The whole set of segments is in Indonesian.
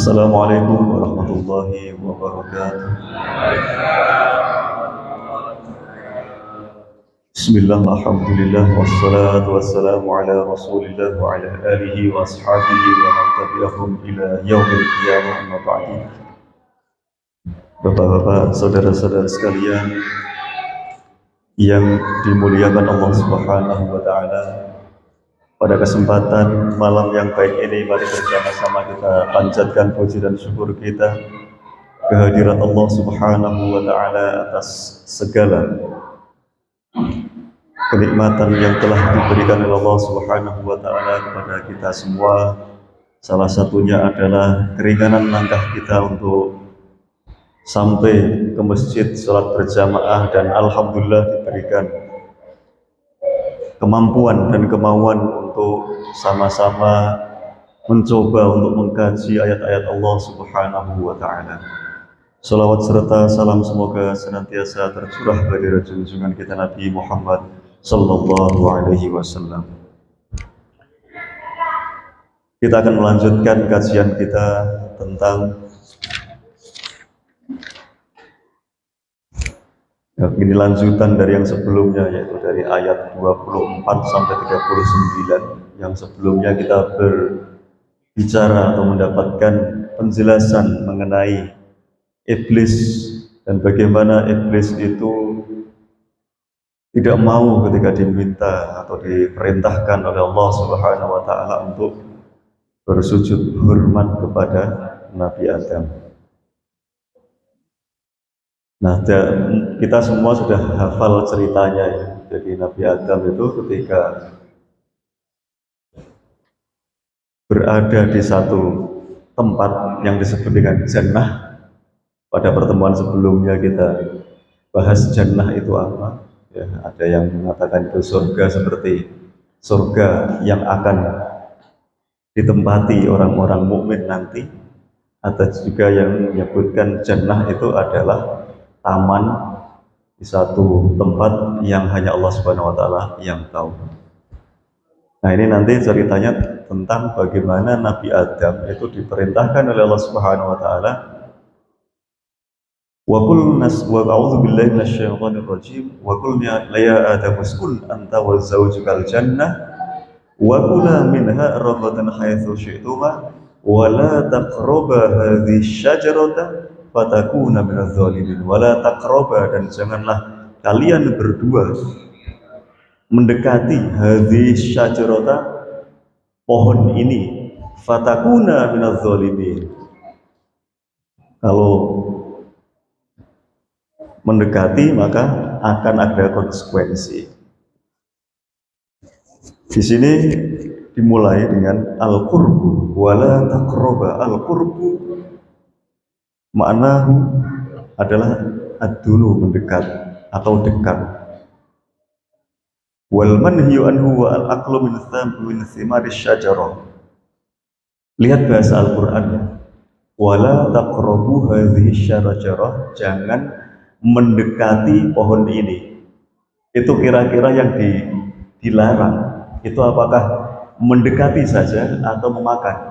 Assalamualaikum warahmatullahi wabarakatuh. Bismillah, alhamdulillah, wassalatu wassalamu ala rasulillah wa ala alihi wa ashabihi wa man tabi'ahum ila yaumil qiyamah, amma ba'du. Bapak-bapak, saudara-saudara sekalian yang dimuliakan Allah Subhanahu wa taala, pada kesempatan malam yang baik ini, mari bersama-sama kita panjatkan puji dan syukur kita kehadirat Allah Subhanahu wa taala atas segala kenikmatan yang telah diberikan oleh Allah Subhanahu wa taala kepada kita semua. Salah satunya adalah keringanan langkah kita untuk sampai ke masjid sholat berjamaah, dan alhamdulillah diberikan kemampuan dan kemauan untuk sama-sama mencoba untuk mengkaji ayat-ayat Allah Subhanahu wa taala. Salawat serta salam semoga senantiasa tercurah pada junjungan kita Nabi Muhammad sallallahu alaihi wasallam. Kita akan melanjutkan kajian kita tentang ini lanjutan dari yang sebelumnya, yaitu dari ayat 24 sampai 39. Yang sebelumnya kita berbicara atau mendapatkan penjelasan mengenai iblis dan bagaimana iblis itu tidak mau ketika diminta atau diperintahkan oleh Allah Subhanahu wa taala untuk bersujud hormat kepada Nabi Adam. Nah, kita semua sudah hafal ceritanya ya. Jadi Nabi Adam itu ketika berada di satu tempat yang disebut dengan jannah. Pada pertemuan sebelumnya kita bahas jannah itu apa. Ya, ada yang mengatakan itu surga seperti surga yang akan ditempati orang-orang mukmin nanti. Ada juga yang menyebutkan jannah itu adalah taman di satu tempat yang hanya Allah Subhanahu wa taala yang tahu. Nah, ini nanti ceritanya tentang bagaimana Nabi Adam itu diperintahkan oleh Allah Subhanahu wa taala, wa qul nas wa a'udzu billahi minasyaitonir rajim, wa qul ya adam uskun anta wa zawjukal jannah wa kula minha ragadan haitsu syi'tuma wa la taqraba hadhihi syajarata fatakuna minadz zalimin. Wa la taqraba, dan janganlah kalian berdua mendekati hadhihi syajarata, pohon ini, fatakuna minadz zalimin. Kalau mendekati maka akan ada konsekuensi. Di sini dimulai dengan al-qurbu wala taqraba. Al-qurbu maknahu adalah ad-dunu, mendekat atau dekat. Wal manhiyu anhu wa al-aqlu min thimari syajarah. Lihat bahasa Al-Qur'an. Wala taqrabu hadhihi syajarah, jangan mendekati pohon ini. Itu kira-kira yang dilarang itu apakah mendekati saja atau memakan?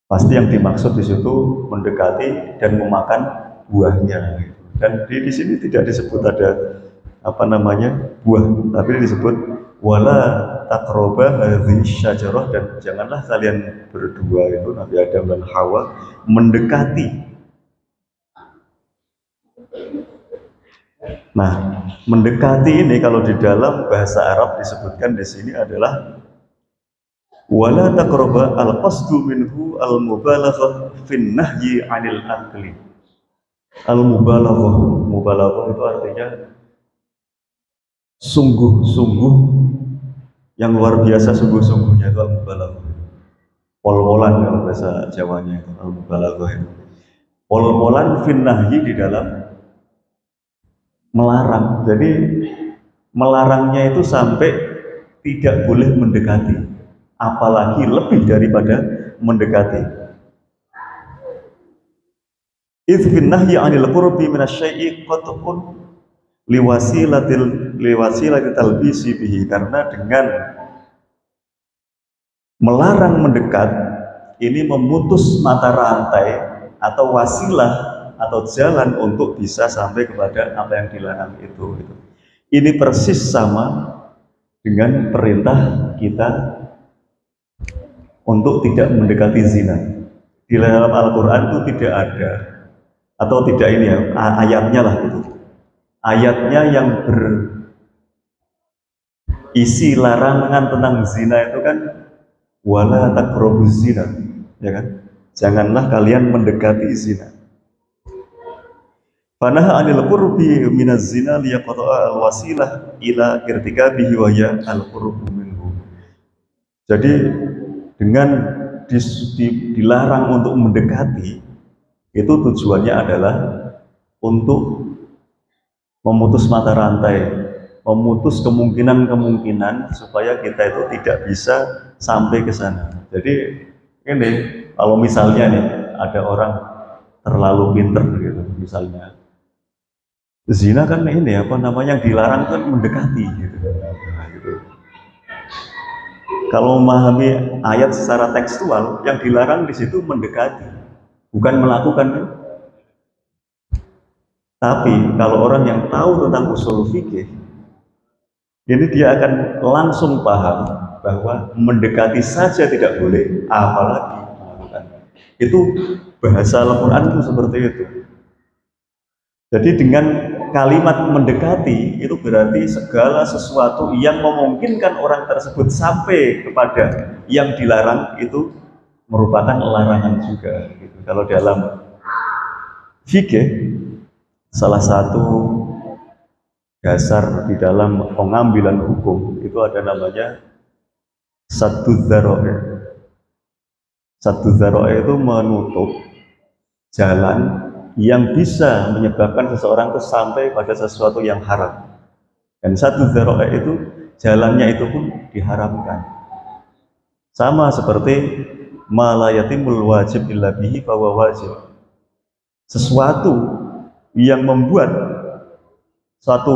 Pasti yang dimaksud di situ mendekati dan memakan buahnya. Dan di sini tidak disebut ada buah, tapi disebut wala taqraba hadhihi syajarah, dan janganlah kalian berdua itu Nabi Adam dan Hawa mendekati. Nah, mendekati ini kalau di dalam bahasa Arab disebutkan di sini adalah wala taqraba, al-qasdu minhu al-mubalaghah fin nahyi 'anil akli. Al-mubalaghah itu artinya sungguh-sungguh, yang luar biasa sungguh-sungguhnya, itu al-mubalaghah. Pol-polan kalau bahasa Jawanya itu al-mubalaghah itu. Pol-polan fin nahyi, di dalam melarang. Jadi melarangnya itu sampai tidak boleh mendekati, apalagi lebih daripada mendekati. Idz fin nahyi 'anil qurbi minasyai'i qat'un liwasilati talbisi bihi, karena dengan melarang mendekat ini memutus mata rantai atau wasilah atau jalan untuk bisa sampai kepada apa yang dilarang itu. Ini persis sama dengan perintah kita untuk tidak mendekati zina. Di dalam Al-Quran itu tidak ada, atau tidak ini ya, ayatnya lah gitu. Ayatnya yang berisi larangan tentang zina itu kan wala taqrabuz zina, ya kan? Janganlah kalian mendekati zina. Fanaha anil qurbi minaz zina liyaqta'a al-wasilah ila irtikabihi wa ya al-qurbu minhu. Jadi dengan dilarang untuk mendekati, itu tujuannya adalah untuk memutus mata rantai, memutus kemungkinan-kemungkinan supaya kita itu tidak bisa sampai ke sana. Jadi ini kalau misalnya nih ada orang terlalu pinter gitu, misalnya zina kan ini apa namanya yang dilarang kan mendekati gitu. Nah, gitu. Kalau memahami ayat secara tekstual, yang dilarang di situ mendekati, bukan melakukan. Tapi kalau orang yang tahu tentang usul fikih, ini dia akan langsung paham bahwa mendekati saja tidak boleh, apalagi melakukan. Itu bahasa Al-Quran itu seperti itu. Jadi dengan kalimat mendekati itu berarti segala sesuatu yang memungkinkan orang tersebut sampai kepada yang dilarang itu merupakan larangan juga. Gitu. Kalau dalam fikih, salah satu dasar di dalam pengambilan hukum itu ada namanya saddu dzara'i. Saddu dzara'i itu menutup jalan yang bisa menyebabkan seseorang itu sampai pada sesuatu yang haram. Dan saddu dzara'i itu jalannya itu pun diharamkan. Sama seperti ma la yatimul wajib illa bihi fahuwa wajib. Sesuatu yang membuat suatu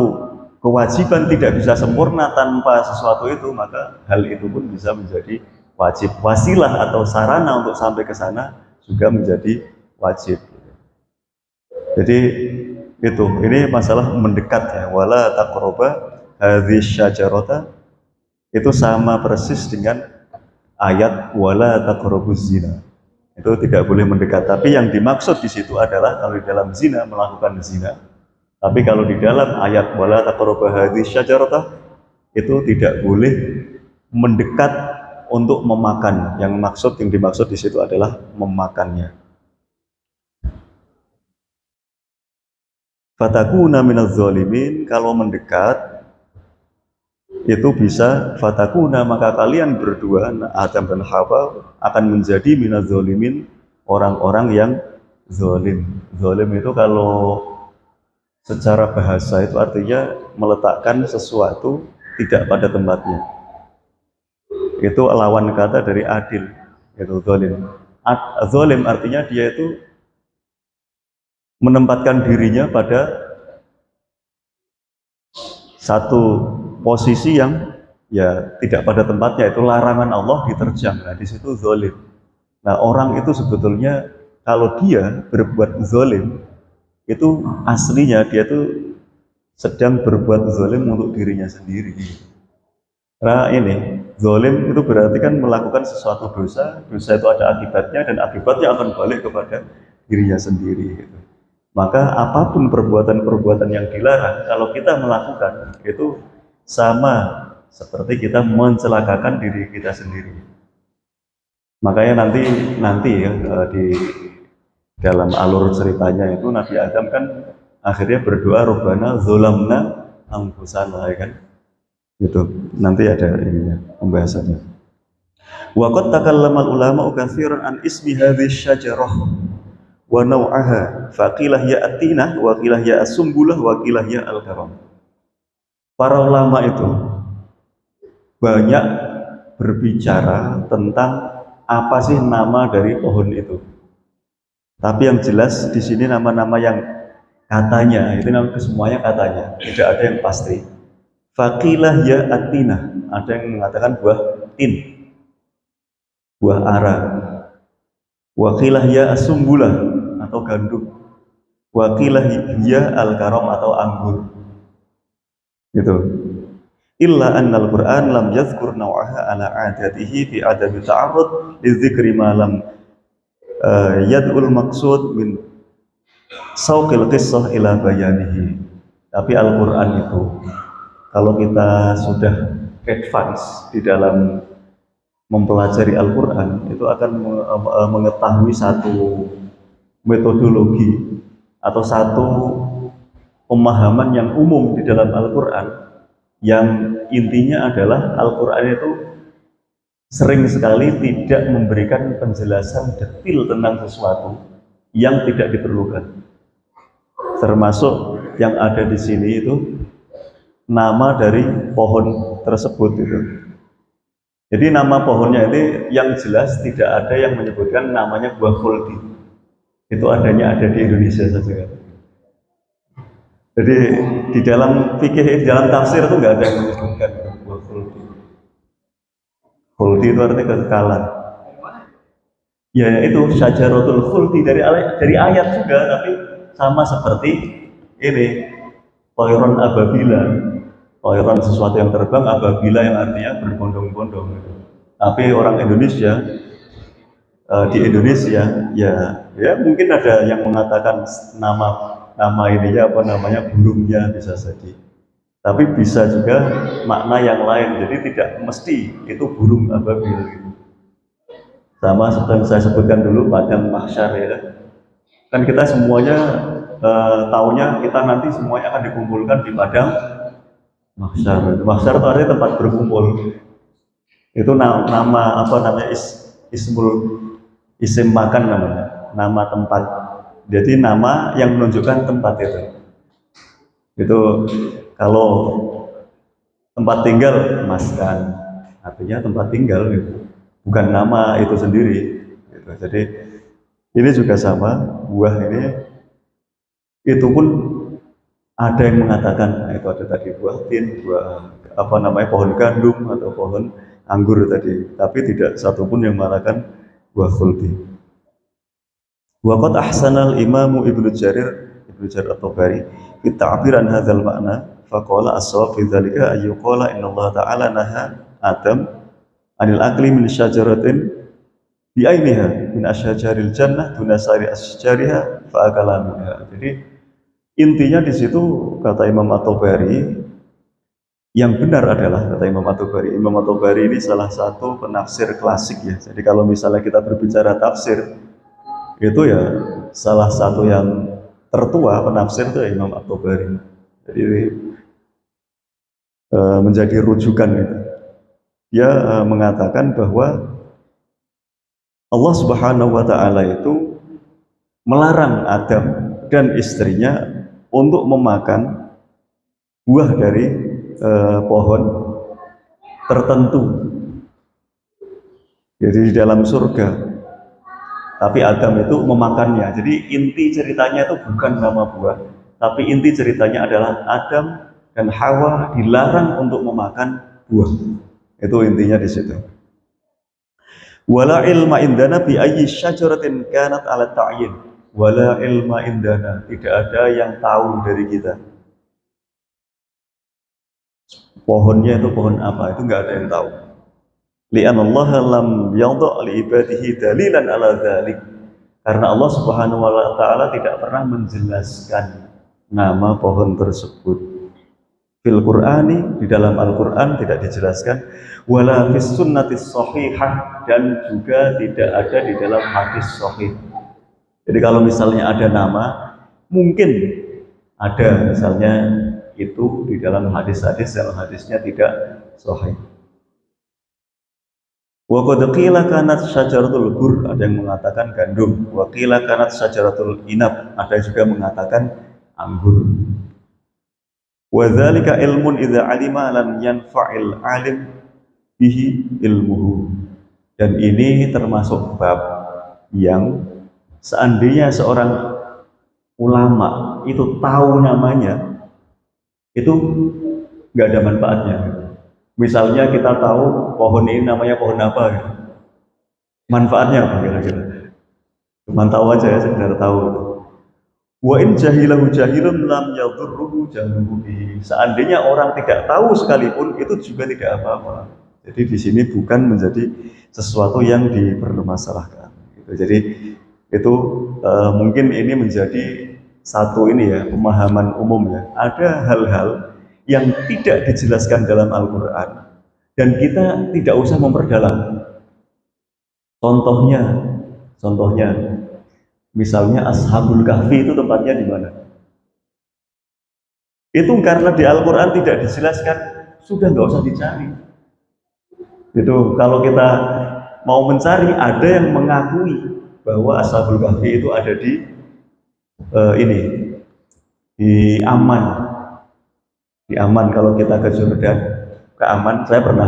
kewajiban tidak bisa sempurna tanpa sesuatu itu, maka hal itu pun bisa menjadi wajib. Wasilah atau sarana untuk sampai ke sana juga menjadi wajib. Jadi itu, ini masalah mendekat ya. Wala taqraba hadhihi syajarata, itu sama persis dengan ayat wala taqrabuz zina. Itu tidak boleh mendekat. Tapi yang dimaksud di situ adalah kalau di dalam zina melakukan zina. Tapi kalau di dalam ayat wala taqrabu hadhihi syajarata itu tidak boleh mendekat untuk memakan. Yang dimaksud di situ adalah memakannya. Fatakuna minaz zalimin, kalau mendekat itu bisa fatakuna, maka kalian berdua Adam dan Hawa akan menjadi minaz zalimin, orang-orang yang zalim. Zalim itu kalau secara bahasa itu artinya meletakkan sesuatu tidak pada tempatnya. Itu lawan kata dari adil, itu zalim. Zalim artinya dia itu menempatkan dirinya pada satu posisi yang ya tidak pada tempatnya, itu larangan Allah diterjang. Nah, di situ zalim. Nah, orang itu sebetulnya kalau dia berbuat zalim, itu aslinya dia tuh sedang berbuat zalim untuk dirinya sendiri. Nah ini, zalim itu berarti kan melakukan sesuatu dosa, dosa itu ada akibatnya dan akibatnya akan balik kepada dirinya sendiri. Gitu. Maka apapun perbuatan-perbuatan yang dilarang, kalau kita melakukan itu sama seperti kita mencelakakan diri kita sendiri. Makanya nanti ya di dalam alur ceritanya itu Nabi Adam kan akhirnya berdoa Rabbana zolamna anfusana, ya kan? Gitu. Nanti ada ininya pembahasannya. Wa qad takallama ulama katsiran an ismi hadhihi syajarah wa naw'aha faqilah ya atina wa qilah ya as-sumbulah wa qilah ya al-karam. Para ulama itu banyak berbicara tentang apa sih nama dari pohon itu. Tapi yang jelas di sini nama-nama yang katanya, itu nama semuanya katanya, tidak ada yang pasti. Faqilah ya atina, ada yang mengatakan buah tin, buah ara. Wa qila hiya as-sumbulah atau gandum. Wa qila hiya al-karam atau anggur. Gitu. Illa annal Qur'an lam yadhkur naw'aha ala adatihi fi adami ta'arrud li dzikri ma lam yad'ul maqsud min sauqil qissah ila bayanihi. Tapi Al-Qur'an itu kalau kita sudah advance di dalam mempelajari Al-Qur'an itu akan mengetahui satu metodologi atau satu pemahaman yang umum di dalam Al-Qur'an yang intinya adalah Al-Qur'an itu sering sekali tidak memberikan penjelasan detail tentang sesuatu yang tidak diperlukan. Termasuk yang ada di sini itu nama dari pohon tersebut itu. Jadi nama pohonnya ini yang jelas tidak ada yang menyebutkan namanya buah khuldi. Itu adanya ada di Indonesia saja. Jadi di dalam fikih, di dalam tafsir itu nggak ada yang menyebutkan buah khuldi. Khuldi itu artinya kekekalan. Ya itu syajaratul khuldi dari ayat juga, tapi sama seperti ini toiron ababila, toiron sesuatu yang terbang, ababila yang artinya berbondong-bondong. Tapi orang Indonesia di Indonesia ya mungkin ada yang mengatakan nama ininya apa namanya burungnya bisa jadi, tapi bisa juga makna yang lain. Jadi tidak mesti itu burung ababil gitu. Sama seperti saya sebutkan dulu padang mahsyar ya kan kita semuanya taunya kita nanti semuanya akan dikumpulkan di padang mahsyar. Mahsyar itu artinya tempat berkumpul. Itu nama apa namanya isim makan namanya, nama tempat. Jadi nama yang menunjukkan tempat itu. Itu kalau tempat tinggal maskan, artinya tempat tinggal gitu. Bukan nama itu sendiri gitu. Jadi ini juga sama, buah ini itu pun ada yang mengatakan itu ada tadi buah tin, buah apa namanya pohon gandum atau pohon anggur tadi, tapi tidak satupun yang mengatakan buah khuldi. Wa qad ahsanal imamu Ibnu Jarir at-Tabari fi ta'biran hadzal ma'na faqala as-shawab fi dzalika ayyuqala inna Allah ta'ala naha Adam anil akli min syajaratin bi ainiha min asyajaril jannah duna sari asjariha fa akala minha. Jadi intinya di situ kata Imam At-Tabari yang benar adalah kata Imam At-Tabari ini salah satu penafsir klasik ya. Jadi kalau misalnya kita berbicara tafsir itu ya salah satu yang tertua penafsir itu ya Imam At-Tabari. Jadi menjadi rujukan itu. Dia mengatakan bahwa Allah Subhanahu wa taala itu melarang Adam dan istrinya untuk memakan buah dari pohon tertentu. Jadi di dalam surga. Tapi Adam itu memakannya. Jadi inti ceritanya itu bukan nama buah, tapi inti ceritanya adalah Adam dan Hawa dilarang untuk memakan buah. Itu intinya di situ. Wala ilma indana bi ayyi syajaratin kanat ala ta'yin. Wala ilma indana, tidak ada yang tahu dari kita. Pohonnya itu pohon apa? Itu enggak ada yang tahu. Li'an Allah lam yadha' li ibadihi dalilan ala dzalik. Karena Allah Subhanahu wa taala tidak pernah menjelaskan nama pohon tersebut. Fil Qur'ani, di dalam Al-Qur'an tidak dijelaskan, wala fis sunnatis shahihah, dan juga tidak ada di dalam hadis sahih. Jadi kalau misalnya ada nama, mungkin ada misalnya itu di dalam hadis-hadis yang hadisnya tidak sahih. Wa qad qila kanat syajaratul bur, ada yang mengatakan gandum. Wa qila kanat syajaratul inab, ada yang juga mengatakan anggur. Wa dzalika ilmun idza alima lan yanfa'il alim bihi ilmuhu. Dan ini termasuk bab yang seandainya seorang ulama itu tahu namanya, itu nggak ada manfaatnya. Misalnya kita tahu pohon ini namanya pohon apa, gitu. Manfaatnya apa kira-kira? Cuma tahu aja ya, sekedar tahu. Wa in jahilahu jahilun lam yadurruhu jahluhu bihi. Seandainya orang tidak tahu sekalipun itu juga tidak apa-apa. Jadi di sini bukan menjadi sesuatu yang dipermasalahkan. Gitu. Jadi itu mungkin ini menjadi satu ini ya pemahaman umum ya. Ada hal-hal yang tidak dijelaskan dalam Al-Quran dan kita tidak usah memperdalam. Contohnya, contohnya, misalnya Ashabul Kahfi itu tempatnya di mana? Itu karena di Al-Quran tidak dijelaskan, sudah nggak usah dicari. Itu kalau kita mau mencari, ada yang mengakui bahwa Ashabul Kahfi itu ada di ini, di Aman, di Aman. Kalau kita ke Jordan, ke Aman, saya pernah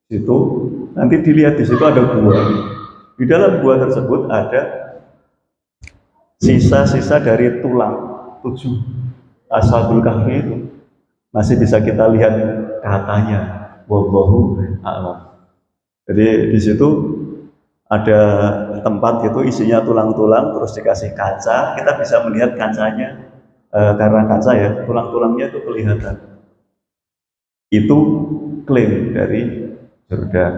di situ. Nanti dilihat di situ ada gua. Di dalam gua tersebut ada sisa-sisa dari tulang 7 Ashabul Kahfi itu masih bisa kita lihat katanya, wallahu a'lam. Jadi di situ ada tempat itu isinya tulang-tulang, terus dikasih kaca, kita bisa melihat kacanya karena kaca ya, tulang-tulangnya itu kelihatan. Itu klaim dari Jordan.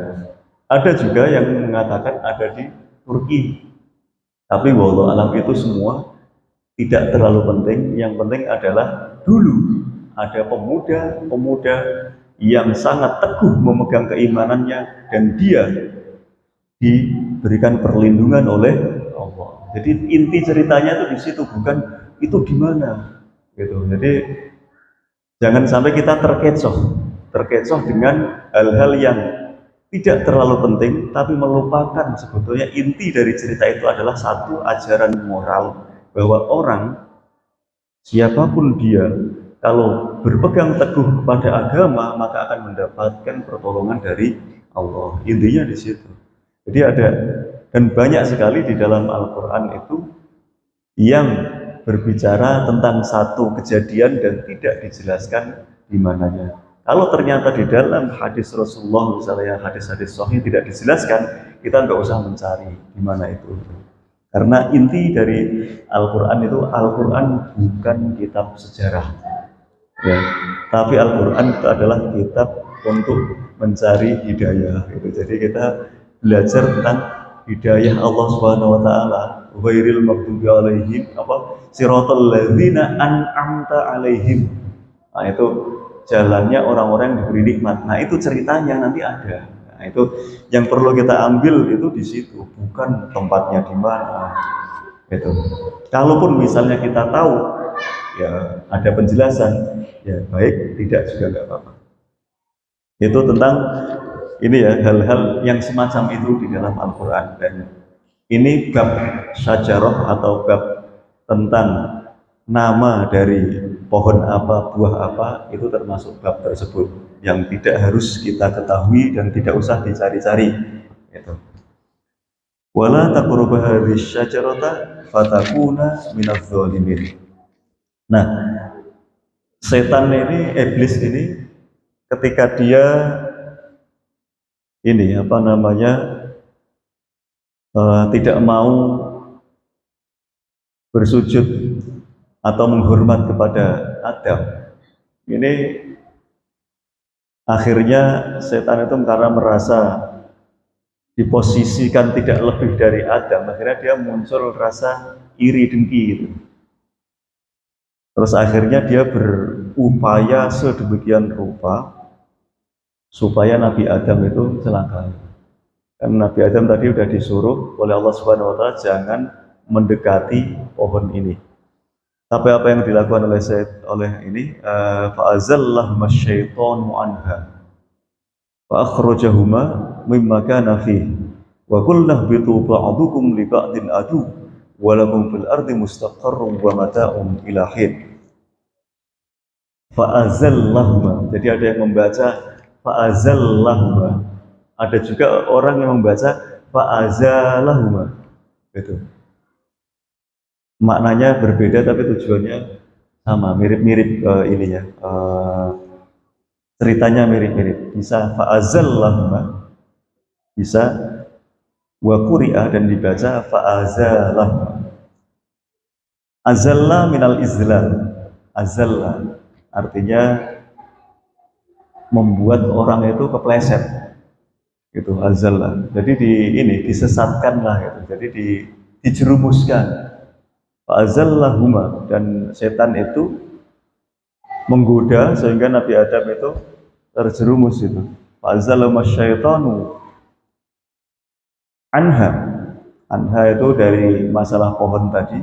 Ada juga yang mengatakan ada di Turki, tapi wallahu alam itu semua tidak terlalu penting. Yang penting adalah dulu ada pemuda-pemuda yang sangat teguh memegang keimanannya dan dia diberikan perlindungan oleh Allah. Jadi inti ceritanya itu di situ, bukan itu gimana gitu. Jadi jangan sampai kita terkecoh dengan hal-hal yang tidak terlalu penting, tapi melupakan sebetulnya inti dari cerita itu adalah satu ajaran moral bahwa orang siapapun dia kalau berpegang teguh kepada agama maka akan mendapatkan pertolongan dari Allah. Intinya di situ. Jadi ada dan banyak sekali di dalam Al-Quran itu yang berbicara tentang satu kejadian dan tidak dijelaskan di mananya. Kalau ternyata di dalam hadis Rasulullah misalnya hadis-hadis sahih tidak dijelaskan, kita nggak usah mencari di mana itu. Karena inti dari Al-Quran itu Al-Quran bukan kitab sejarah, ya. Tapi Al-Quran itu adalah kitab untuk mencari hidayah. Gitu. Jadi kita belajar tentang hidayah Allah Subhanahu Wa Taala. Ghairil maghdubi alaihim apa siratal ladzina an'amta alaihim. Nah itu jalannya orang-orang yang diberi nikmat. Nah itu ceritanya nanti ada. Nah itu yang perlu kita ambil itu di situ, bukan tempatnya di mana. Itu. Kalaupun misalnya kita tahu, ya ada penjelasan, ya baik, tidak juga nggak apa-apa. Itu tentang ini ya hal-hal yang semacam itu di dalam Al-Quran dan ini bab syajarah atau bab tentang nama dari pohon apa, buah apa, itu termasuk bab tersebut yang tidak harus kita ketahui dan tidak usah dicari-cari. Itu. Wala taqrabu hadhihi syajarata fatakuna minadz zalimin. Nah, setan ini, iblis ini, ketika dia ini apa namanya tidak mau bersujud atau menghormat kepada Adam, ini akhirnya setan itu karena merasa diposisikan tidak lebih dari Adam, akhirnya dia muncul rasa iri dengki gitu. Terus akhirnya dia berupaya sedemikian rupa supaya Nabi Adam itu celaka. Karena Nabi Adam tadi sudah disuruh oleh Allah Subhanahu Wa Taala jangan mendekati pohon ini. Tapi apa yang dilakukan oleh ini? Fa'azallahuma syaitanu anha wa akhrajahuma mimma kana fihi wa qulna bitu ba'dukum li ba'din adu wa lakum fil ardi mustaqarrun wa mata'un ila hin. Fa'azallahuma. Jadi ada yang membaca fa'azallahuma. Ada juga orang yang membaca fa'azalahuma. Gitu. Maknanya berbeda tapi tujuannya sama, mirip-mirip ininya. Ceritanya mirip-mirip. Bisa fa'azallahuma, bisa wa quri'a dan dibaca fa'azalah. Azalla minal izlal. Azalla artinya membuat orang itu kepleset. Gitu, azalla. Jadi disesatkan lah gitu. Jadi dijerumuskan. Fa'azallahuma, dan setan itu menggoda sehingga Nabi Adam itu terjerumus itu. Fa'azallahuma syaitanu anha. Anha itu dari masalah pohon tadi.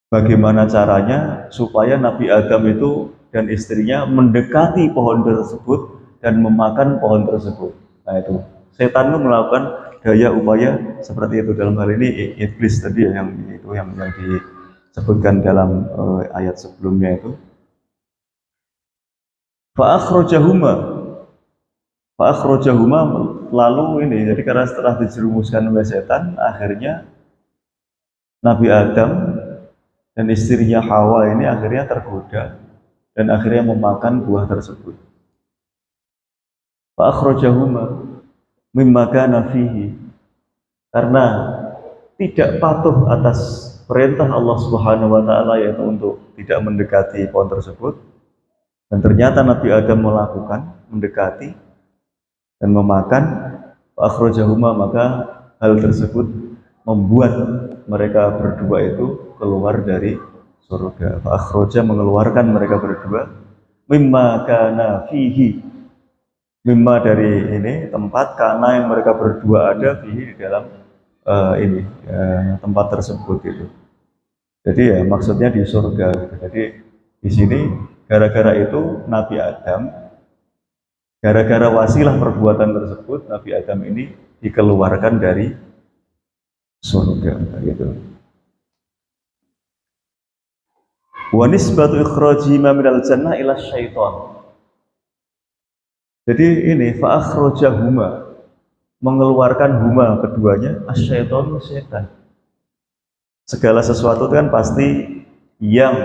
Bagaimana caranya supaya Nabi Adam itu dan istrinya mendekati pohon tersebut dan memakan pohon tersebut. Nah itu, setan itu melakukan daya upaya seperti itu. Dalam hal ini iblis tadi yang disebutkan dalam ayat sebelumnya itu. Fa'akhrajahuma lalu ini, jadi karena setelah dijerumuskan oleh setan, akhirnya Nabi Adam dan istrinya Hawa ini akhirnya tergoda dan akhirnya memakan buah tersebut. Fa'akhrajahuma mimma kana fihi, karena tidak patuh atas perintah Allah Subhanahu wa taala, yaitu untuk tidak mendekati pohon tersebut, dan ternyata Nabi Adam mendekati dan memakan. Fa'akhrajahuma, maka hal tersebut membuat mereka berdua itu keluar dari surga. Fa'akhraja, mengeluarkan mereka berdua, mimma kana fihi, mimma dari ini tempat, karena yang mereka berdua ada fihi, di dalam tempat tersebut itu. Jadi ya maksudnya di surga gitu. Jadi di sini gara-gara itu Nabi Adam, gara-gara wasilah perbuatan tersebut, Nabi Adam ini dikeluarkan dari surga gitu. Wa nisbatu ikhraji ma minal jannah ila syaitan. Jadi ini fa'akhrajahuma, mengeluarkan huma keduanya, asyaiton, setan. Segala sesuatu kan pasti yang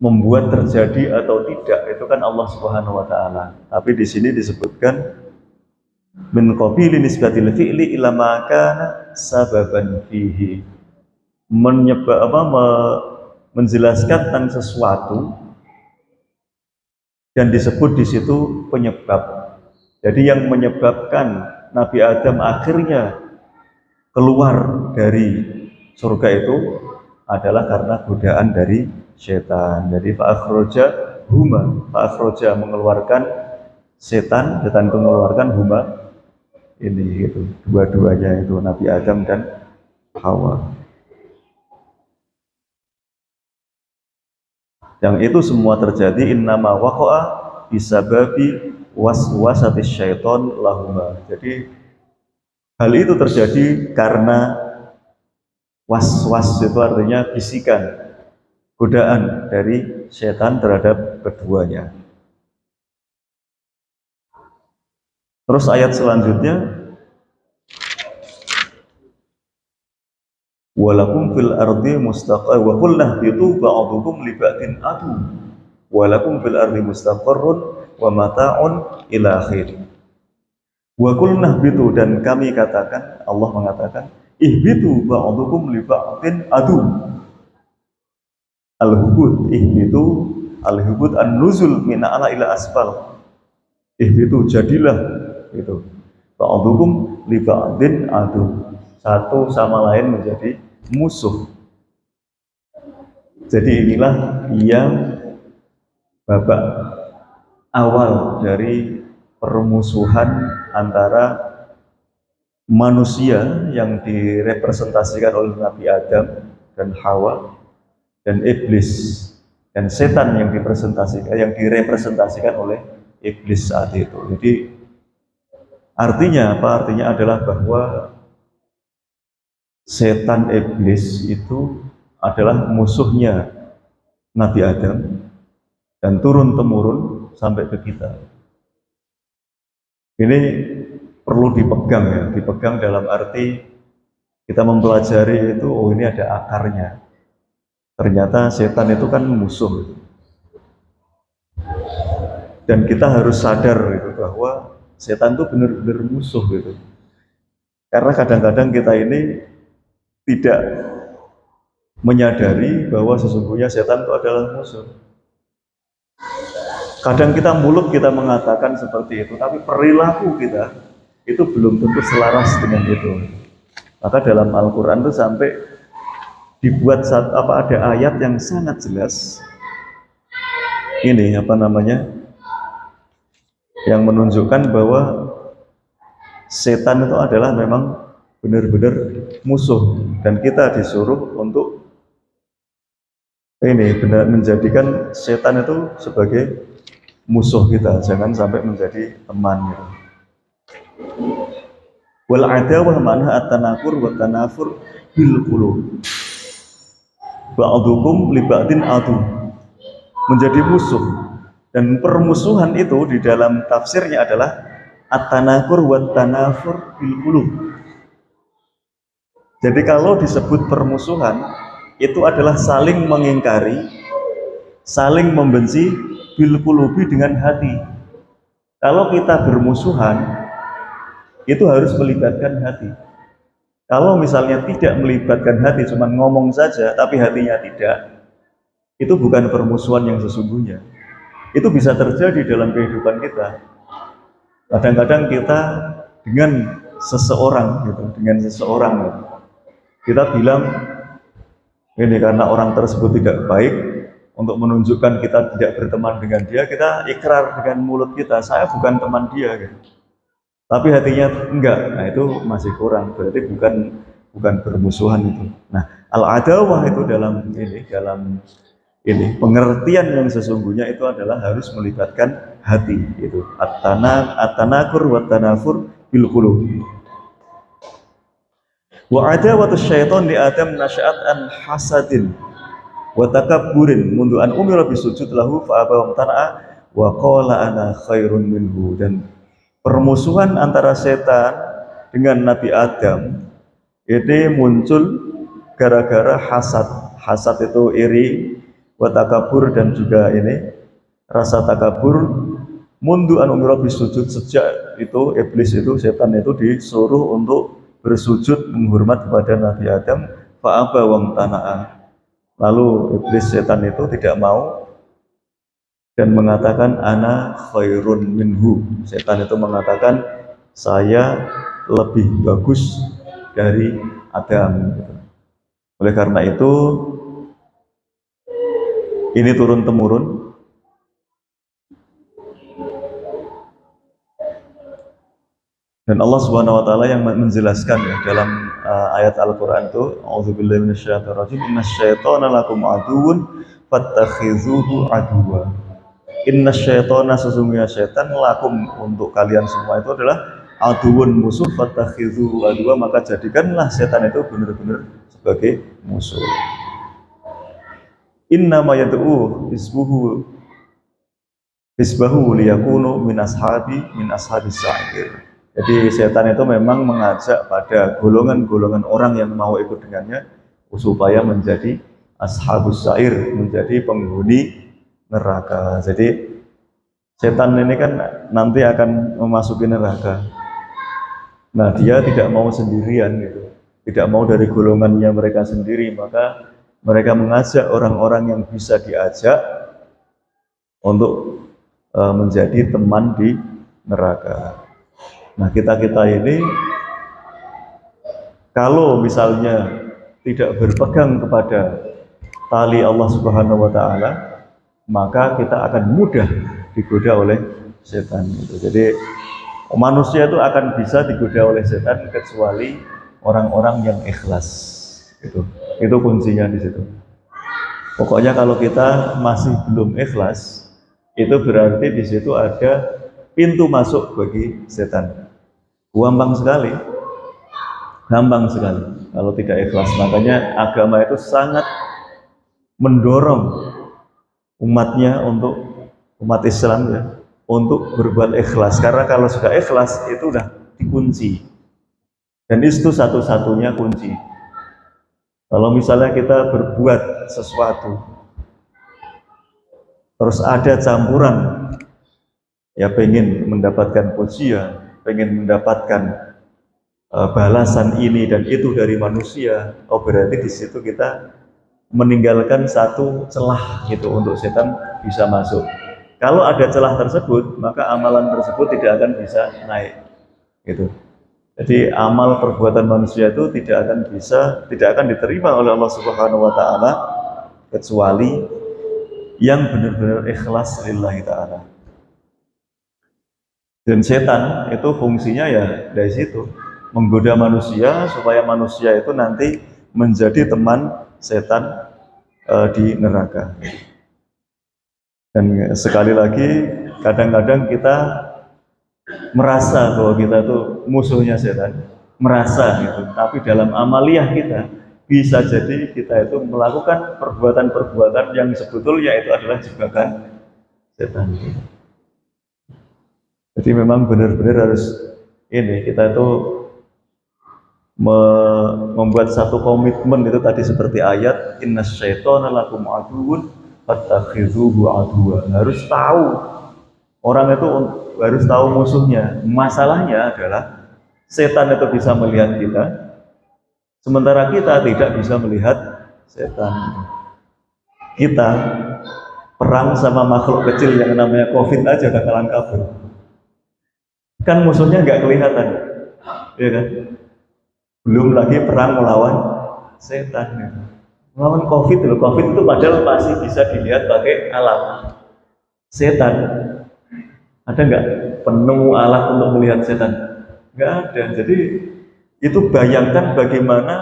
membuat terjadi atau tidak itu kan Allah Subhanahu wa taala. Tapi di sini disebutkan min qabili nisbatil fi'li ila ma kana sababan fihi. Menjelaskan tentang sesuatu dan disebut di situ penyebab. Jadi yang menyebabkan Nabi Adam akhirnya keluar dari surga itu adalah karena godaan dari setan. Jadi fa'akhraja mengeluarkan setan itu mengeluarkan huma ini itu dua-duanya itu Nabi Adam dan Hawa. Yang itu semua terjadi innama waqa'a bisababi waswasatis syaiton lahuma. Jadi hal itu terjadi karena waswas, itu artinya bisikan, godaan dari setan terhadap keduanya. Terus ayat selanjutnya, walakum fil ardi mustaqar wa qulna bitu ba'dukum li ba'din adu walakum fil ardi mustaqarrun wa mata'un ila akhir. Wa qulna bitu, dan kami katakan, Allah mengatakan, ihbitu ba'dukum li ba'din adu. Al-hubud, ihbitu, al-hubud an-nuzul min a'la ila asfal. Ihbitu, jadilah itu. Ba'dukum li ba'din adu. Satu sama lain menjadi musuh. Jadi inilah yang babak awal dari permusuhan antara manusia yang direpresentasikan oleh Nabi Adam dan Hawa, dan iblis dan setan yang direpresentasikan oleh iblis saat itu. Jadi artinya apa? Artinya adalah bahwa setan iblis itu adalah musuhnya Nabi Adam dan turun-temurun sampai ke kita. Ini perlu dipegang ya, dipegang dalam arti kita mempelajari itu, oh ini ada akarnya. Ternyata setan itu kan musuh. Dan kita harus sadar itu bahwa setan itu benar-benar musuh gitu. Karena kadang-kadang kita ini tidak menyadari bahwa sesungguhnya setan itu adalah musuh. Kadang kita mulut kita mengatakan seperti itu, tapi perilaku kita itu belum tentu selaras dengan itu. Maka dalam Al-Quran itu sampai dibuat ada ayat yang sangat jelas. Ini yang menunjukkan bahwa setan itu adalah memang benar-benar musuh dan kita disuruh untuk benar menjadikan setan itu sebagai musuh kita, jangan sampai menjadi teman gitu. Wal adawah manha at-tanakur wa tanafur bil qulub. Ba'dukum li ba'din adu. Menjadi musuh, dan permusuhan itu di dalam tafsirnya adalah at-tanakur wa tanafur bil qulub. Jadi kalau disebut permusuhan itu adalah saling mengingkari, saling membenci bil qulubi dengan hati. Kalau kita bermusuhan itu harus melibatkan hati. Kalau misalnya tidak melibatkan hati, cuma ngomong saja tapi hatinya tidak, itu bukan permusuhan yang sesungguhnya. Itu bisa terjadi dalam kehidupan kita. Kadang-kadang kita dengan seseorang gitu, kita bilang ini karena orang tersebut tidak baik, untuk menunjukkan kita tidak berteman dengan dia, kita ikrar dengan mulut kita, saya bukan teman dia gitu. Tapi hatinya enggak, nah itu masih kurang, berarti bukan bermusuhan itu. Nah, al-adawah itu dalam pengertian yang sesungguhnya itu adalah harus melibatkan hati itu. At-tanakur wa tanafur bil qulub. Wa adawatu syaitan li Adam nasya'at an hasadin wa takabburin mundu an umira bisujud lahu fa aba wa tana'a wa qala ana khairun minhu. Dan permusuhan antara setan dengan Nabi Adam ini muncul gara-gara hasad. Hasad itu iri, wa takabur, dan juga rasa takabur. Mundu an umira bisujud, sejak itu iblis itu, setan itu disuruh untuk bersujud menghormat kepada Nabi Adam, fa'aba wa tana'a. Lalu iblis setan itu tidak mau dan mengatakan ana khairun minhu. Setan itu mengatakan saya lebih bagus dari Adam. Oleh karena itu ini turun temurun. Dan Allah Subhanahu wa taala yang menjelaskan ya, dalam ayat Al-Qur'an itu, auzubillahi minasyaitonir rajim, innasyaitona lakum aduwwun fattakhizuhu aduwwa. Innasyaitona, sesungguhnya setan, lakum, untuk kalian semua itu adalah aduwwun, musuh, fattakhizuhu aduwwa, maka jadikanlah setan itu benar-benar sebagai musuh. Innama yad'u hisbahu liyakunu min ashabis sa'ir. Jadi setan itu memang mengajak pada golongan-golongan orang yang mau ikut dengannya supaya menjadi ashabus sa'ir, menjadi penghuni neraka. Jadi setan ini kan nanti akan memasuki neraka. Nah, dia tidak mau sendirian gitu, tidak mau dari golongannya mereka sendiri, maka mereka mengajak orang-orang yang bisa diajak untuk menjadi teman di neraka. Nah, kita ini kalau misalnya tidak berpegang kepada tali Allah Subhanahu wa taala, maka kita akan mudah digoda oleh setan itu. Jadi manusia itu akan bisa digoda oleh setan kecuali orang-orang yang ikhlas. Itu kuncinya di situ. Pokoknya kalau kita masih belum ikhlas, itu berarti di situ ada pintu masuk bagi setan. Gampang sekali kalau tidak ikhlas. Makanya agama itu sangat mendorong umatnya, untuk umat Islam ya, untuk berbuat ikhlas. Karena kalau sudah ikhlas itu udah dikunci, dan itu satu-satunya kunci. Kalau misalnya kita berbuat sesuatu terus ada campuran ya pengen mendapatkan pujian, pengen mendapatkan balasan ini dan itu dari manusia, oh berarti di situ kita meninggalkan satu celah gitu untuk setan bisa masuk. Kalau ada celah tersebut, maka amalan tersebut tidak akan bisa naik gitu. Jadi amal perbuatan manusia itu tidak akan diterima oleh Allah Subhanahu wa taala kecuali yang benar-benar ikhlas lillahi taala. Dan setan itu fungsinya ya dari situ, menggoda manusia supaya manusia itu nanti menjadi teman setan di neraka. Dan sekali lagi, kadang-kadang kita merasa bahwa kita itu musuhnya setan, merasa gitu. Tapi dalam amaliyah kita bisa jadi kita itu melakukan perbuatan-perbuatan yang sebetulnya itu adalah jebakan setan. Jadi memang benar-benar harus ini kita itu membuat satu komitmen itu tadi seperti ayat innas syaitana lakum aduwwun fattakhidhuhu aduwwa. Harus tahu, orang itu harus tahu musuhnya. Masalahnya adalah setan itu bisa melihat kita, sementara kita tidak bisa melihat setan. Kita perang sama makhluk kecil yang namanya COVID aja udah kalah kabur. Kan musuhnya nggak kelihatan, ya kan? Belum lagi perang melawan setan. Ya. Melawan COVID loh, COVID itu padahal masih bisa dilihat pakai alat. Setan, ada nggak penemu alat untuk melihat setan? Nggak ada. Jadi itu bayangkan bagaimana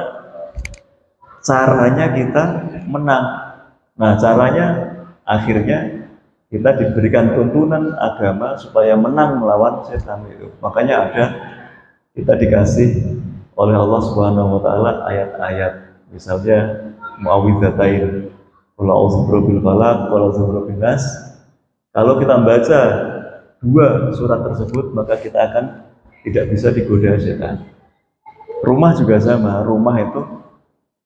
caranya kita menang. Nah caranya akhirnya kita diberikan tuntunan agama supaya menang melawan setan itu. Makanya ada kita dikasih oleh Allah Subhanahu wa taala ayat-ayat misalnya muawwidzatain qul a'udzu birabbil falaq qul a'udzu birabbin nas. Kalau kita membaca dua surat tersebut maka kita akan tidak bisa digoda setan. Rumah juga sama, rumah itu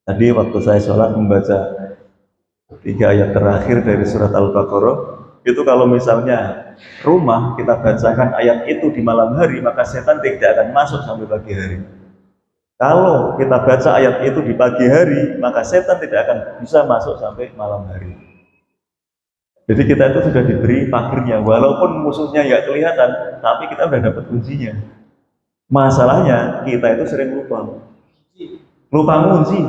tadi waktu saya sholat membaca 3 ayat terakhir dari surat Al-Baqarah itu kalau misalnya rumah kita bacakan ayat itu di malam hari maka setan tidak akan masuk sampai pagi hari. Kalau kita baca ayat itu di pagi hari maka setan tidak akan bisa masuk sampai malam hari. Jadi kita itu sudah diberi pagernya, walaupun musuhnya nggak kelihatan tapi kita sudah dapat kuncinya. Masalahnya kita itu sering lupa kunci.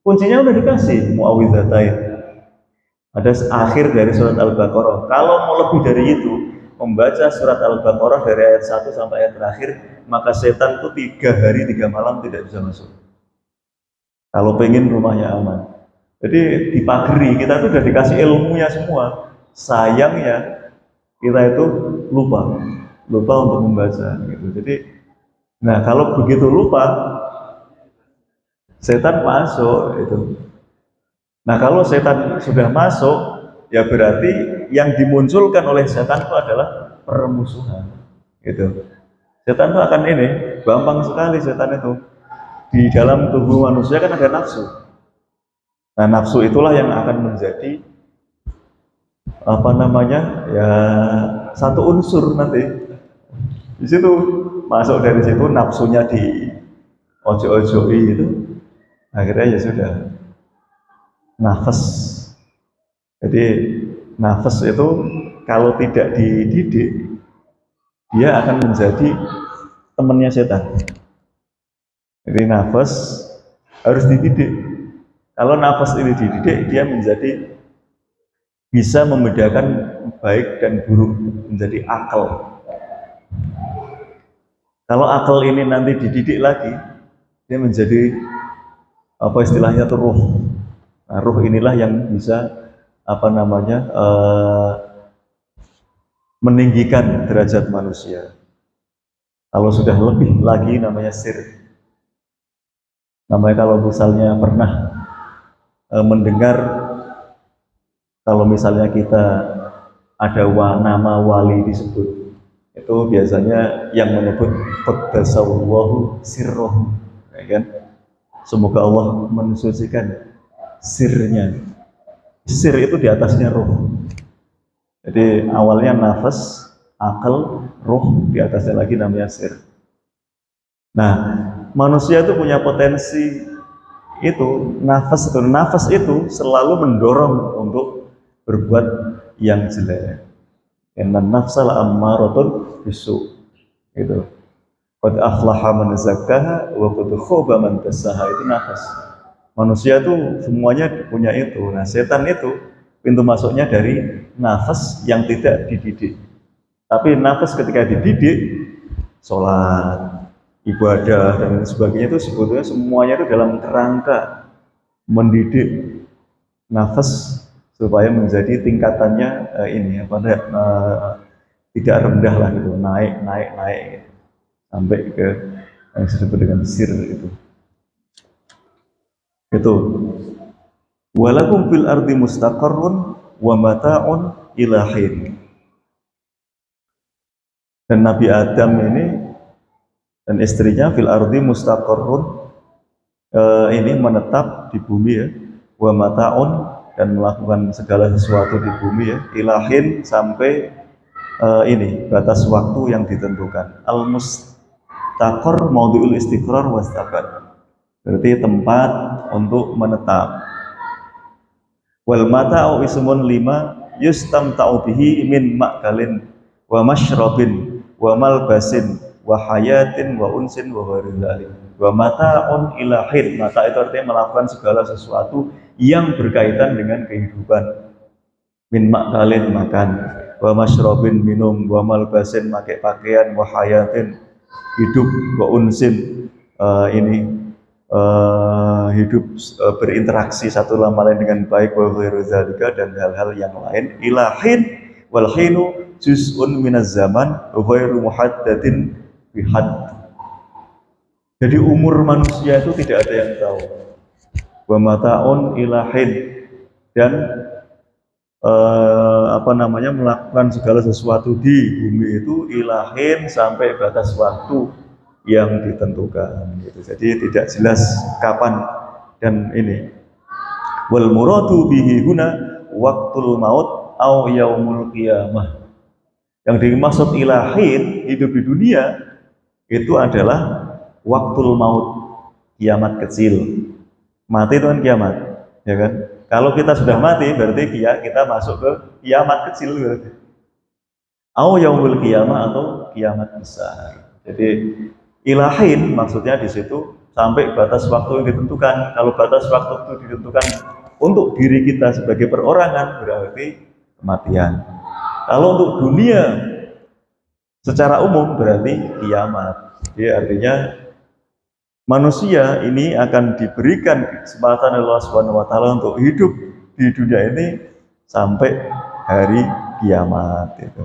Kuncinya udah dikasih muawwidzatain. Ada akhir dari surat Al-Baqarah. Kalau mau lebih dari itu, membaca surat Al-Baqarah dari ayat 1 sampai ayat terakhir, maka setan itu 3 hari 3 malam tidak bisa masuk. Kalau pengen rumahnya aman. Jadi dipageri, kita itu sudah dikasih ilmunya semua. Sayangnya kita itu lupa untuk membaca. Gitu. Jadi, nah kalau begitu lupa, setan masuk itu. Nah kalau setan sudah masuk, ya berarti yang dimunculkan oleh setan itu adalah permusuhan. Gitu. Setan itu akan ini, gampang sekali setan itu. Di dalam tubuh manusia kan ada nafsu. Nah nafsu itulah yang akan menjadi ya satu unsur nanti. Di situ masuk dari situ nafsunya di ojo-ojoi itu, akhirnya ya sudah. Nafas. Jadi nafas itu kalau tidak dididik dia akan menjadi temannya setan. Jadi nafas harus dididik. Kalau nafas ini dididik dia menjadi bisa membedakan baik dan buruk, menjadi akal. Kalau akal ini nanti dididik lagi dia menjadi apa istilahnya tuh ruh. Nah, ruh inilah yang bisa meninggikan derajat manusia. Kalau sudah lebih lagi namanya sir. Namanya kalau misalnya pernah mendengar kalau misalnya kita ada nama wali disebut, itu biasanya yang menyebut qaddasallahu sirruh, ya kan? Semoga Allah mensucikan sirnya. Sir itu di atasnya ruh. Jadi awalnya nafas, akal, roh, di atasnya lagi namanya sir. Nah, manusia itu punya potensi itu, nafas itu selalu mendorong untuk berbuat yang jelek. Inna nafsal ammaratun bisu. Itu. Qad aflaha man zakkaha wa qad khaba man dassaha, itu nafas. Manusia itu semuanya punya itu. Nah, setan itu pintu masuknya dari nafas yang tidak dididik. Tapi nafas ketika dididik, sholat, ibadah dan sebagainya itu sebetulnya semuanya itu dalam kerangka mendidik nafas supaya menjadi tingkatannya tidak rendah lah gitu, naik gitu, sampai ke yang disebut dengan sir itu. Itu walakum fil ardi mustaqarrun wa mata'un ilahin. Dan Nabi Adam ini dan istrinya fil ardi mustaqarrun, ini menetap di bumi ya, wa mata'un, dan melakukan segala sesuatu di bumi ya, ilahin, sampai ini batas waktu yang ditentukan. Al mustaqar maudhi'ul istiqrar wastaqar, berarti tempat untuk menetap. Wal mata'u ismun lima yustamta'u bihi min ma'kalin wa masyrabin wa malbasin wa hayatin wa unsin wa ghairi. Wa mata'un ilahin, mata itu artinya melakukan segala sesuatu yang berkaitan dengan kehidupan. Min ma'kalin, makan, wa masyrabin, minum, wa malbasin, pakai pakaian, wa hayatin, hidup, wa unsin, hidup, berinteraksi satu sama lain dengan baik, wa ghairu dzalika, dan hal-hal yang lain. Ilahin wal hinu juz'un minaz zaman ghairu muhaddatin bihad. Jadi umur manusia itu tidak ada yang tahu. Wa mata'un ilahin, dan melakukan segala sesuatu di bumi itu ilahin, sampai batas waktu yang ditentukan gitu. Jadi tidak jelas kapan. Dan ini wal muradu bihi huna waqtul maut au yaumul qiyamah. Yang dimaksud ilahin, hidup di dunia, itu adalah waktul maut, kiamat kecil. Mati itu kan kiamat, ya kan? Kalau kita sudah mati berarti kita masuk ke kiamat kecil berarti. Au yaumul qiyamah, atau kiamat besar. Jadi ilahin maksudnya di situ sampai batas waktu yang ditentukan. Kalau batas waktu itu ditentukan untuk diri kita sebagai perorangan, berarti kematian. Kalau untuk dunia secara umum berarti kiamat. Jadi artinya manusia ini akan diberikan kesempatan Allah Subhanahu wa taala untuk hidup di dunia ini sampai hari kiamat itu.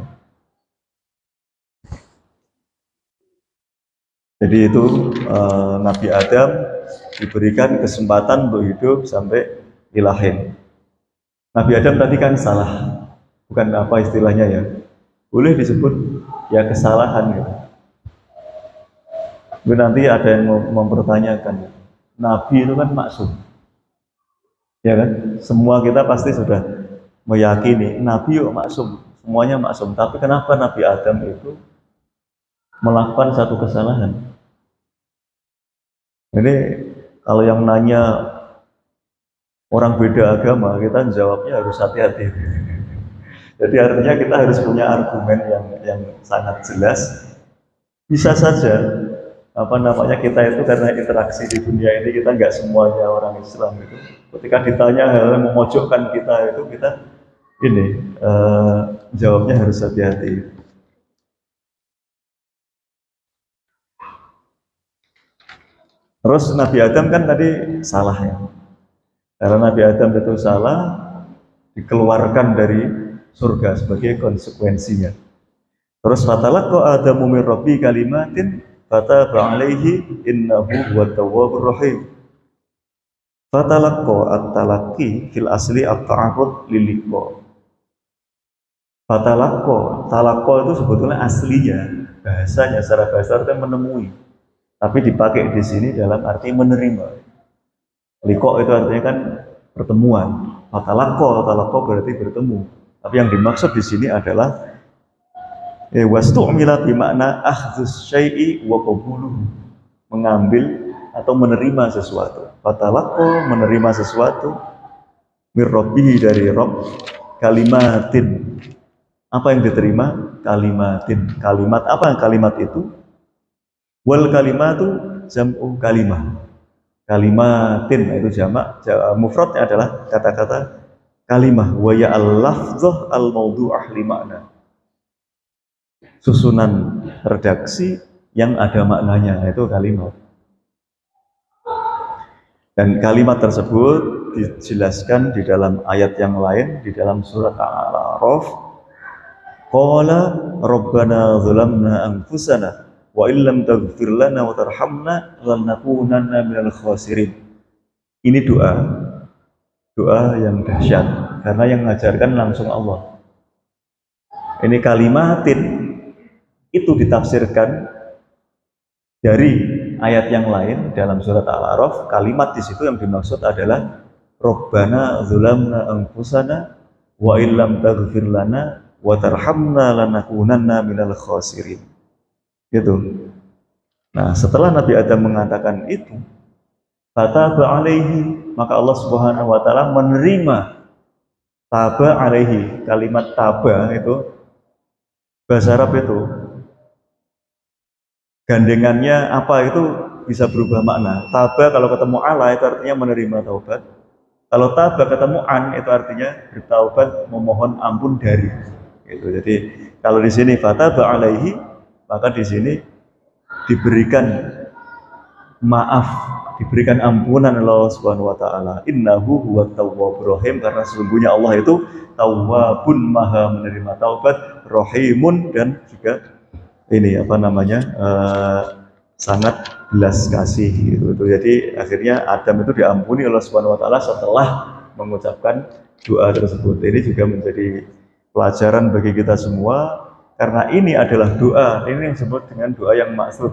Jadi itu Nabi Adam diberikan kesempatan untuk hidup sampai ilahin. Nabi Adam tadi kan salah, bukan apa istilahnya ya, boleh disebut ya kesalahan gitu. Tapi nanti ada yang mempertanyakan, Nabi itu kan maksum, ya kan? Semua kita pasti sudah meyakini Nabi maksum, semuanya maksum. Tapi kenapa Nabi Adam itu melakukan satu kesalahan? Jadi kalau yang nanya orang beda agama, kita jawabnya harus hati-hati. Jadi artinya kita harus punya argumen yang sangat jelas. Bisa saja kita itu karena interaksi di dunia ini, kita nggak semuanya orang Islam itu. Ketika ditanya hal yang memojokkan kita itu, kita jawabnya harus hati-hati. Terus Nabi Adam kan tadi salah ya. Karena Nabi Adam itu salah, dikeluarkan dari surga sebagai konsekuensinya. Terus fatalaqqa Adamu min rabbi kalimatin fataba alaihi innahu huwat tawwabur rahim. Fatalaqqa, at-talaqqi fil asli at-ta'arrud lil-liqa. Talaqqa itu sebetulnya aslinya bahasanya secara bahasa artinya menemui. Tapi dipakai di sini dalam arti menerima. Liqa itu artinya kan pertemuan. Talaqqa berarti bertemu. Tapi yang dimaksud di sini adalah Wastu'mila bimakna akhdzus syai'i wa qabuluhu, mengambil atau menerima sesuatu. Fatalaqqa, menerima sesuatu, mir rabbihi, dari Rabb, kalimatin. Apa yang diterima? Kalimatin. Kalimat apa? Kalimat itu wal kalimatu jam'u kalimah. Kalimatin itu jamak, mufradnya adalah kata-kata kalimah. Wa ya al-lafdhah al-mawdu'ah li makna, susunan redaksi yang ada maknanya, itu kalimat. Dan kalimat tersebut dijelaskan di dalam ayat yang lain, di dalam surat Al-A'raf. Qala rabbana zalamna anfusana wa illam taghfir lana wa tarhamna lanakunanna minal khasirin. Ini doa yang dahsyat karena yang mengajarkan langsung Allah. Ini kalimatin itu ditafsirkan dari ayat yang lain dalam surat Al-A'raf. Kalimat di situ yang dimaksud adalah Rabbana dzulamna anfusana wa illam taghfir lana wa tarhamna lanakunanna minal khasirin. Gitu. Nah, setelah Nabi Adam mengatakan itu, fataba alaihi, maka Allah Subhanahu wa taala menerima. Taba alaihi, kalimat taba itu bahasa Arab itu gandengannya apa itu bisa berubah makna. Taba kalau ketemu ala itu artinya menerima taubat. Kalau taba ketemu an itu artinya bertaubat, memohon ampun dari. Gitu. Jadi kalau di sini fataba alaihi, maka di sini diberikan maaf, diberikan ampunan Allah Subhanahu wa taala. Innahu huwat tawwabur rahim, karena sesungguhnya Allah itu tawwabun, maha menerima taubat, rahimun, dan juga ini apa namanya, sangat belas kasih gitu. Jadi akhirnya Adam itu diampuni Allah Subhanahu wa taala setelah mengucapkan doa tersebut. Ini juga menjadi pelajaran bagi kita semua, karena ini adalah doa, ini yang disebut dengan doa yang maksud,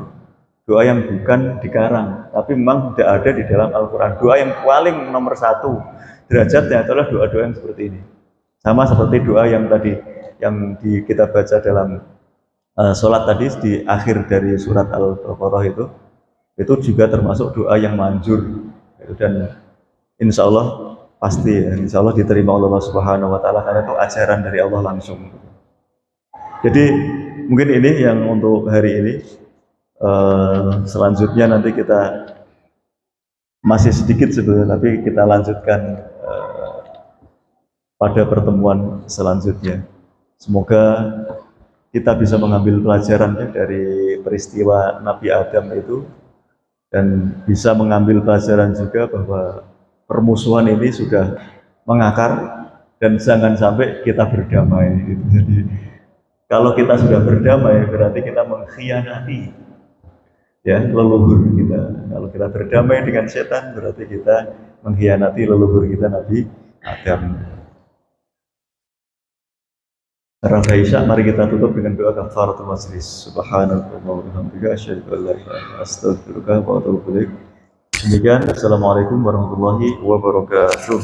doa yang bukan dikarang, tapi memang tidak ada di dalam Al-Quran. Doa yang paling nomor satu derajatnya adalah doa-doa yang seperti ini. Sama seperti doa yang tadi yang kita baca dalam sholat tadi di akhir dari surat Al-Baqarah itu juga termasuk doa yang manjur, dan insya Allah pasti, insya Allah diterima Allah Subhanahu wa taala, karena itu ajaran dari Allah langsung. Jadi mungkin ini yang untuk hari ini. Selanjutnya nanti kita masih sedikit sebetulnya, tapi kita lanjutkan pada pertemuan selanjutnya. Semoga kita bisa mengambil pelajaran dari peristiwa Nabi Adam itu, dan bisa mengambil pelajaran juga bahwa permusuhan ini sudah mengakar, dan jangan sampai kita berdamai. Jadi kalau kita sudah berdamai berarti kita mengkhianati ya leluhur kita. Kalau kita berdamai dengan setan berarti kita mengkhianati leluhur kita Nabi Adam. Rangka Isya, mari kita tutup dengan doa kafaratul majlis. Subhanallah wa bihamdihi, asyhadu an la ilaha illa anta, astaghfiruka wa atubu ilaik. Demikian, assalamualaikum warahmatullahi wabarakatuh.